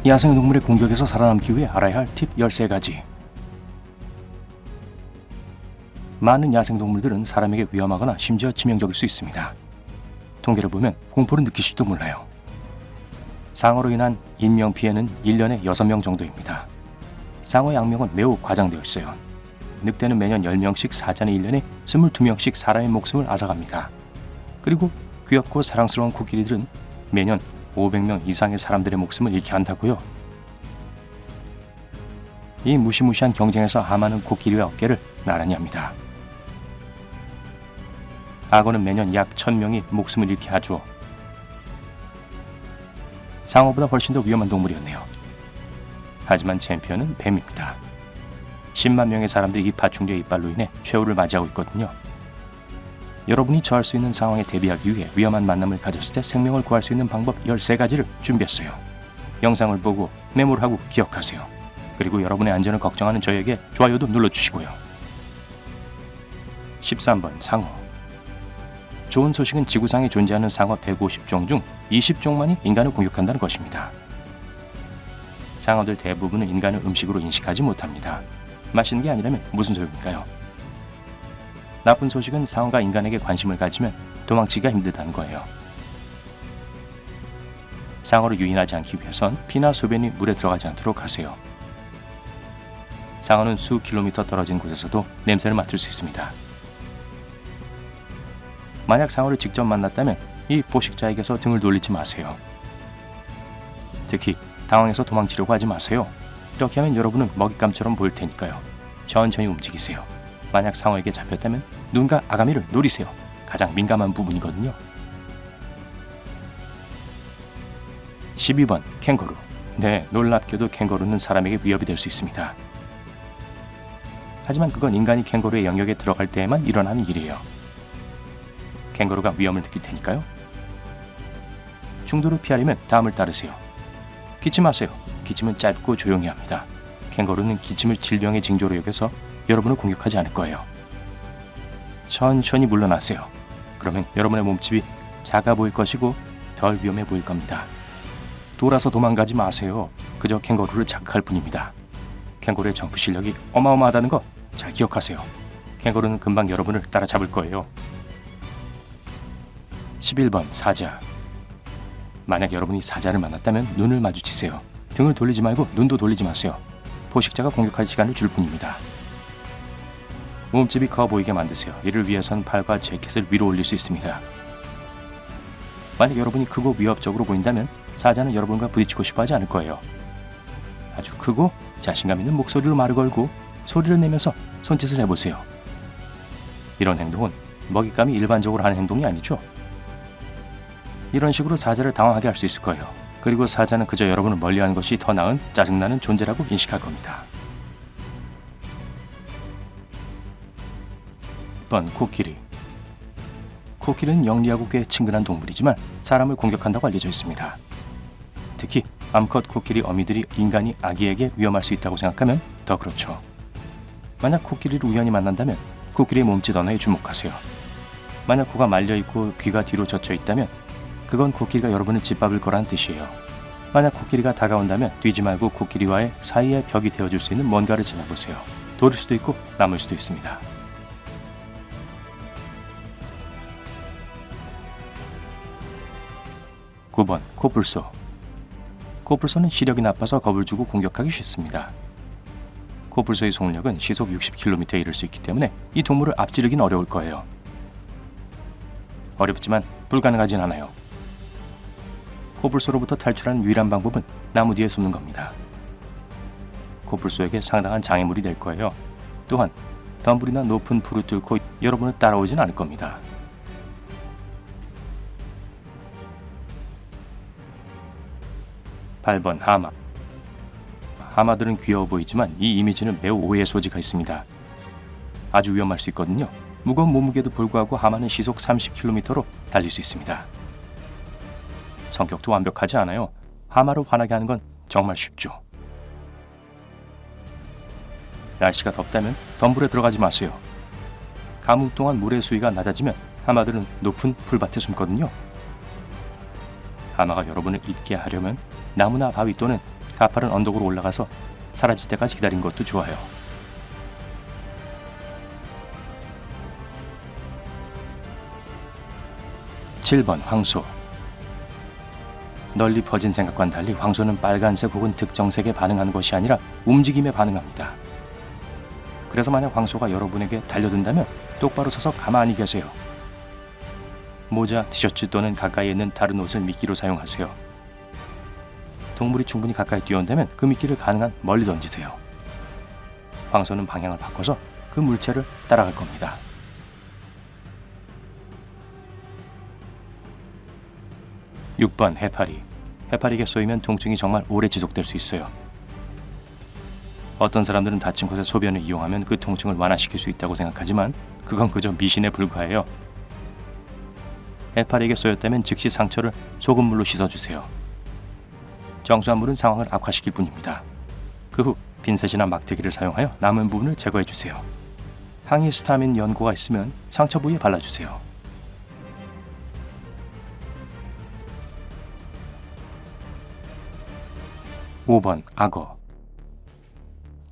야생동물의 공격에서 살아남기 위해 알아야 할 팁 13가지. 많은 야생동물들은 사람에게 위험하거나 심지어 치명적일 수 있습니다. 통계를 보면 공포를 느끼실지도 몰라요. 상어로 인한 인명피해는 1년에 6명 정도입니다. 상어의 악명은 매우 과장되어 있어요. 늑대는 매년 10명씩 사자는 1년에 22명씩 사람의 목숨을 앗아갑니다. 그리고 귀엽고 사랑스러운 코끼리들은 매년 500명 이상의 사람들의 목숨을 잃게 한다고요. 이 무시무시한 경쟁에서 하마는 코끼리의 어깨를 나란히 합니다. 악어는 매년 약 1000명이 목숨을 잃게 하죠. 상어보다 훨씬 더 위험한 동물이었네요. 하지만 챔피언은 뱀입니다. 10만 명의 사람들이 이 파충류의 이빨로 인해 최후를 맞이하고 있거든요. 여러분이 처할 수 있는 상황에 대비하기 위해 위험한 만남을 가졌을 때 생명을 구할 수 있는 방법 13가지를 준비했어요. 영상을 보고 메모를 하고 기억하세요. 그리고 여러분의 안전을 걱정하는 저에게 좋아요도 눌러주시고요. 13번 상어. 좋은 소식은 지구상에 존재하는 상어 150종 중 20종만이 인간을 공격한다는 것입니다. 상어들 대부분은 인간을 음식으로 인식하지 못합니다. 맛있는 게 아니라면 무슨 소용일까요? 나쁜 소식은 상어가 인간에게 관심을 가지면 도망치기가 힘들다는 거예요. 상어를 유인하지 않기 위해선 피나 소변이 물에 들어가지 않도록 하세요. 상어는 수 킬로미터 떨어진 곳에서도 냄새를 맡을 수 있습니다. 만약 상어를 직접 만났다면 이 포식자에게서 등을 돌리지 마세요. 특히 당황해서 도망치려고 하지 마세요. 이렇게 하면 여러분은 먹잇감처럼 보일 테니까요. 천천히 움직이세요. 만약 상어에게 잡혔다면 눈과 아가미를 노리세요. 가장 민감한 부분이거든요. 12번 캥거루. 네, 놀랍게도 캥거루는 사람에게 위협이 될 수 있습니다. 하지만 그건 인간이 캥거루의 영역에 들어갈 때에만 일어나는 일이에요. 캥거루가 위험을 느낄 테니까요. 충돌을 피하려면 다음을 따르세요. 기침하세요. 기침은 짧고 조용히 합니다. 캥거루는 기침을 질병의 징조로 여겨서 여러분을 공격하지 않을 거예요. 천천히 물러나세요. 그러면 여러분의 몸집이 작아 보일 것이고 덜 위험해 보일 겁니다. 돌아서 도망가지 마세요. 그저 캥거루를 자극할 뿐입니다. 캥거루의 점프 실력이 어마어마하다는 거 잘 기억하세요. 캥거루는 금방 여러분을 따라잡을 거예요. 11번 사자. 만약 여러분이 사자를 만났다면 눈을 마주치세요. 등을 돌리지 말고 눈도 돌리지 마세요. 포식자가 공격할 시간을 줄 뿐입니다. 몸집이 커 보이게 만드세요. 이를 위해선 팔과 재킷을 위로 올릴 수 있습니다. 만약 여러분이 크고 위협적으로 보인다면 사자는 여러분과 부딪히고 싶어 하지 않을 거예요. 아주 크고 자신감 있는 목소리로 말을 걸고 소리를 내면서 손짓을 해보세요. 이런 행동은 먹잇감이 일반적으로 하는 행동이 아니죠. 이런 식으로 사자를 당황하게 할 수 있을 거예요. 그리고 사자는 그저 여러분을 멀리하는 것이 더 나은 짜증나는 존재라고 인식할 겁니다. 6번 코끼리. 코끼리는 영리하고 꽤 친근한 동물이지만 사람을 공격한다고 알려져 있습니다. 특히 암컷 코끼리 어미들이 인간이 아기에게 위험할 수 있다고 생각하면 더 그렇죠. 만약 코끼리를 우연히 만난다면 코끼리의 몸짓 언어에 주목하세요. 만약 코가 말려있고 귀가 뒤로 젖혀 있다면 그건 코끼리가 여러분을 짓밟을 거란 뜻이에요. 만약 코끼리가 다가온다면 뛰지 말고 코끼리와의 사이에 벽이 되어줄 수 있는 뭔가를 찾아보세요. 돌일 수도 있고 나무일 수도 있습니다. 9번 코뿔소. 코뿔소는 시력이 나빠서 겁을 주고 공격하기 쉽습니다. 코뿔소의 속력은 시속 60km에 이를 수 있기 때문에 이 동물을 앞지르긴 어려울 거예요. 어렵지만 불가능하진 않아요. 코뿔소로부터 탈출하는 유일한 방법은 나무 뒤에 숨는 겁니다. 코뿔소에게 상당한 장애물이 될 거예요. 또한 덤불이나 높은 풀을 뚫고 여러분을 따라오진 않을 겁니다. 8번 하마. 하마들은 귀여워 보이지만 이 이미지는 매우 오해의 소지가 있습니다. 아주 위험할 수 있거든요. 무거운 몸무게도 불구하고 하마는 시속 30km로 달릴 수 있습니다. 성격도 완벽하지 않아요. 하마로 화나게 하는 건 정말 쉽죠. 날씨가 덥다면 덤불에 들어가지 마세요. 가뭄 동안 물의 수위가 낮아지면 하마들은 높은 풀밭에 숨거든요. 하마가 여러분을 잊게 하려면 나무나 바위 또는 가파른 언덕으로 올라가서 사라질 때까지 기다린 것도 좋아요. (7번) 황소. 널리 퍼진 생각과는 달리 황소는 빨간색 혹은 특정색에 반응하는 것이 아니라 움직임에 반응합니다. 그래서 만약 황소가 여러분에게 달려든다면 똑바로 서서 가만히 계세요. 모자, 티셔츠 또는 가까이에 있는 다른 옷을 미끼로 사용하세요. 동물이 충분히 가까이 뛰어온다면 그 미끼를 가능한 멀리 던지세요. 황소는 방향을 바꿔서 그 물체를 따라갈 겁니다. (6번) 해파리. 해파리에게 쏘이면 통증이 정말 오래 지속될 수 있어요. 어떤 사람들은 다친 곳에 소변을 이용하면 그 통증을 완화시킬 수 있다고 생각하지만 그건 그저 미신에 불과해요. 해파리에게 쏘였다면 즉시 상처를 소금물로 씻어주세요. 정수한 물은 상황을 악화시킬 뿐입니다. 그 후 핀셋이나 막대기를 사용하여 남은 부분을 제거해주세요. 항히스타민 연고가 있으면 상처 부위에 발라주세요. (5번) 악어.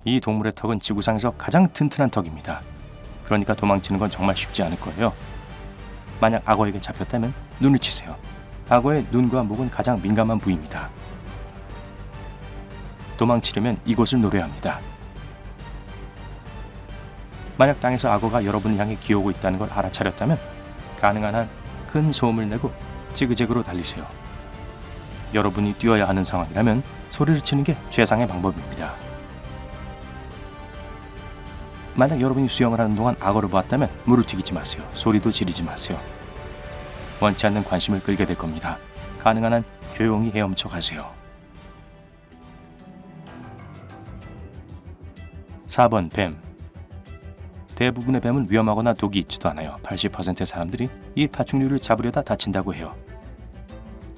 이 동물의 턱은 지구상에서 가장 튼튼한 턱입니다. 그러니까 도망치는 건 정말 쉽지 않을 거예요. 만약 악어에게 잡혔다면 눈을 치세요. 악어의 눈과 목은 가장 민감한 부위입니다. 도망치려면 이곳을 노려야 합니다. 만약 땅에서 악어가 여러분을 향해 기어오고 있다는 걸 알아차렸다면 가능한 한 큰 소음을 내고 지그재그로 달리세요. 여러분이 뛰어야 하는 상황이라면 소리를 치는 게 최상의 방법입니다. 만약 여러분이 수영을 하는 동안 악어를 보았다면 물을 튀기지 마세요. 소리도 지르지 마세요. 원치 않는 관심을 끌게 될 겁니다. 가능한 한 조용히 헤엄쳐 가세요. (4번) 뱀. 대부분의 뱀은 위험하거나 독이 있지도 않아요. 80%의 사람들이 이 파충류를 잡으려다 다친다고 해요.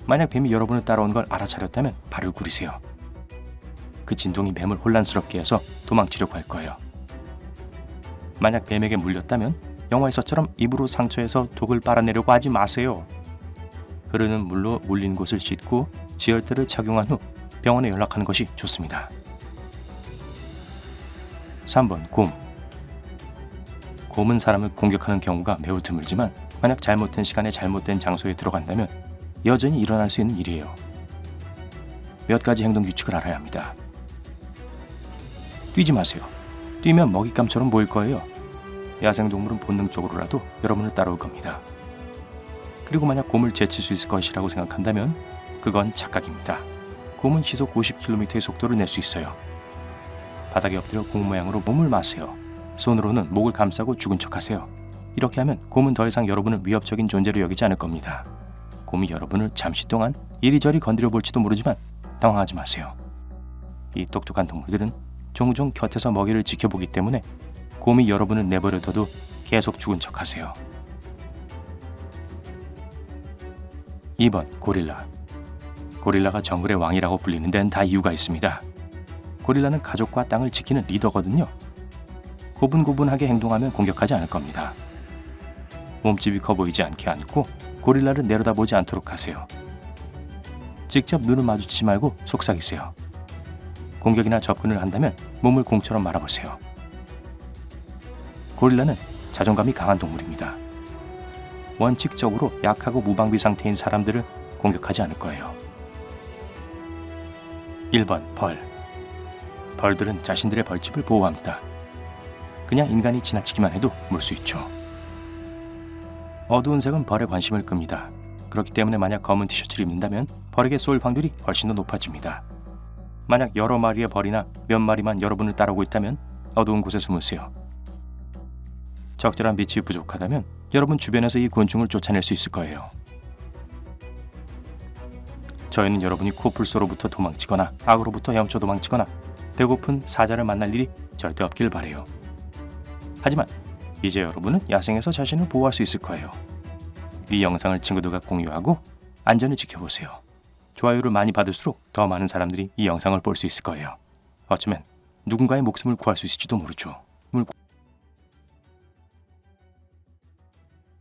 만약 뱀이 여러분을 따라오는 걸 알아차렸다면 발을 구리세요. 그 진동이 뱀을 혼란스럽게 해서 도망치려고 할 거예요. 만약 뱀에게 물렸다면 영화에서처럼 입으로 상처에서 독을 빨아내려고 하지 마세요. 흐르는 물로 물린 곳을 씻고 지혈대를 착용한 후 병원에 연락하는 것이 좋습니다. (3번) 곰. 곰은 사람을 공격하는 경우가 매우 드물지만 만약 잘못된 시간에 잘못된 장소에 들어간다면 여전히 일어날 수 있는 일이에요. 몇 가지 행동 규칙을 알아야 합니다. 뛰지 마세요. 뛰면 먹잇감처럼 보일 거예요. 야생동물은 본능적으로라도 여러분을 따라올 겁니다. 그리고 만약 곰을 제칠 수 있을 것이라고 생각한다면 그건 착각입니다. 곰은 시속 50km의 속도를 낼 수 있어요. 바닥에 엎드려 곰 모양으로 몸을 마세요. 손으로는 목을 감싸고 죽은 척하세요. 이렇게 하면 곰은 더 이상 여러분을 위협적인 존재로 여기지 않을 겁니다. 곰이 여러분을 잠시 동안 이리저리 건드려 볼지도 모르지만 당황하지 마세요. 이 똑똑한 동물들은 종종 곁에서 먹이를 지켜보기 때문에 곰이 여러분을 내버려둬도 계속 죽은 척하세요. (2번) 고릴라. 고릴라가 정글의 왕이라고 불리는 데는 다 이유가 있습니다. 고릴라는 가족과 땅을 지키는 리더거든요. 고분고분하게 행동하면 공격하지 않을 겁니다. 몸집이 커 보이지 않게 앉고 고릴라를 내려다보지 않도록 하세요. 직접 눈을 마주치지 말고 속삭이세요. 공격이나 접근을 한다면 몸을 공처럼 말아보세요. 고릴라는 자존감이 강한 동물입니다. 원칙적으로 약하고 무방비 상태인 사람들을 공격하지 않을 거예요. (1번) 벌. 벌들은 자신들의 벌집을 보호합니다. 그냥 인간이 지나치기만 해도 물 수 있죠. 어두운 색은 벌의 관심을 끕니다. 그렇기 때문에 만약 검은 티셔츠를 입는다면 벌에게 쏠 확률이 훨씬 더 높아집니다. 만약 여러 마리의 벌이나 몇 마리만 여러분을 따라오고 있다면 어두운 곳에 숨으세요. 적절한 빛이 부족하다면 여러분 주변에서 이 곤충을 쫓아낼 수 있을 거예요. 저희는 여러분이 코뿔소로부터 도망치거나 악어로부터 헤엄쳐 도망치거나 배고픈 사자를 만날 일이 절대 없길 바래요. 하지만 이제 여러분은 야생에서 자신을 보호할 수 있을 거예요. 이 영상을 친구들과 공유하고 안전을 지켜보세요. 좋아요를 많이 받을수록 더 많은 사람들이 이 영상을 볼 수 있을 거예요. 어쩌면 누군가의 목숨을 구할 수 있을지도 모르죠.